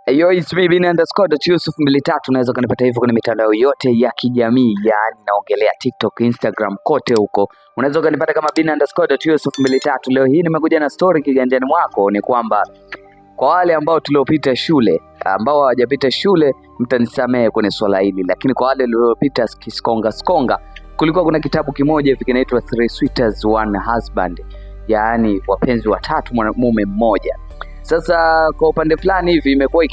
Yo, it's me bin_Yusuf 23. Unaweza kunipata hivyo kwenye mitandao yote ya kijamii, yani naongelea TikTok, Instagram, kote huko. Unaweza kunipata kama bin_Yusuf 23. Leo hii nimekuja na story kiganjani mwako, ni kwamba kwa wale ambao tuliopita shule, ambao hawajapita shule mtanisamehe kwenye swala hili, lakini kwa wale waliopita skonga, kulikuwa kuna kitabu kimoja hivi kinaitwa Three Suitors One Husband, yani wapenzi watatu mume mmoja. Sasa kwa upande fulani hivi imekuwa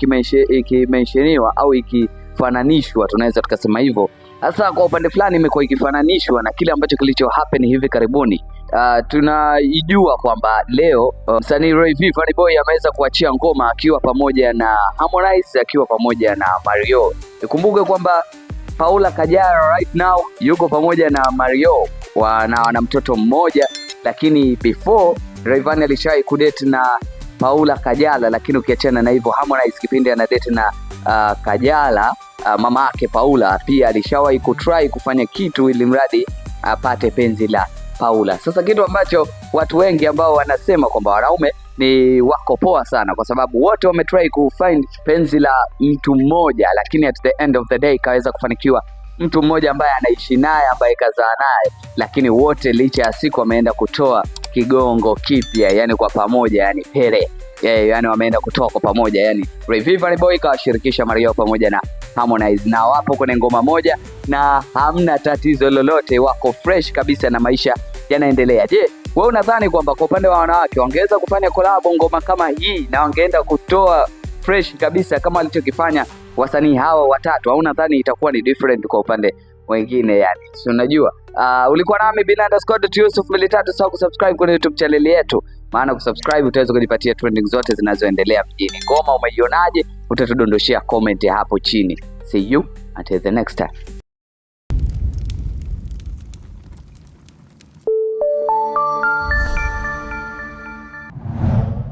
ikimentioniwa au ikifananishwa, tunaweza tukasema hivyo. Sasa kwa upande fulani imekuwa ikifananishwa na kile ambacho kilicho happen hivi karibuni. Tunaijua kwamba leo msanii Rayvanny Funny Boy ameweza kuachia ngoma akiwa pamoja na Harmonize, akiwa pamoja na Mario. Nikumbuke kwamba Paula Kajala right now yuko pamoja na Mario, wana mtoto mmoja, lakini before Rayvanny alishawahi kudate na Paula Kajala, lakini ukiachana na hivyo Harmonize kipindi ana date na Kajala, mama yake Paula pia alishawahi kutry kufanya kitu ili mradi apate penzi la Paula. Sasa kitu ambacho watu wengi ambao wanasema kwamba wanaume ni wako poa sana, kwa sababu wote wametry kufind penzi la mtu mmoja, lakini at the end of the day kaweza kufanikiwa mtu mmoja ambaye anaishi naye, ambaye kazaa naye, lakini wote licha ya siku wameenda kutoa kigongo kipya, yani kwa pamoja, yani pere, yani wameenda kutoa kwa pamoja. Yani Rayvanny Funny Boy kawashirikisha Mario pamoja na Harmonize, na wapo kwenye ngoma moja na hamna tatizo lolote, wako fresh kabisa na maisha yanaendelea. Je, wewe unadhani kwamba kwa upande wa wanawake wangeweza kufanya collab ngoma kama hii na wangeenda kutoa fresh kabisa kama walichokifanya wasanii hawa watatu, au unadhani itakuwa ni different kwa upande wengine? Yani si unajua, ulikuwa nami bin_Yusuf 23. Sawa kusubscribe kwenye YouTube channel yetu, maana kusubscribe utaweza kujipatia trending zote zinazoendelea mjini. Ngoma umeionaje? Utatudondoshia comment hapo chini. See you until the next time.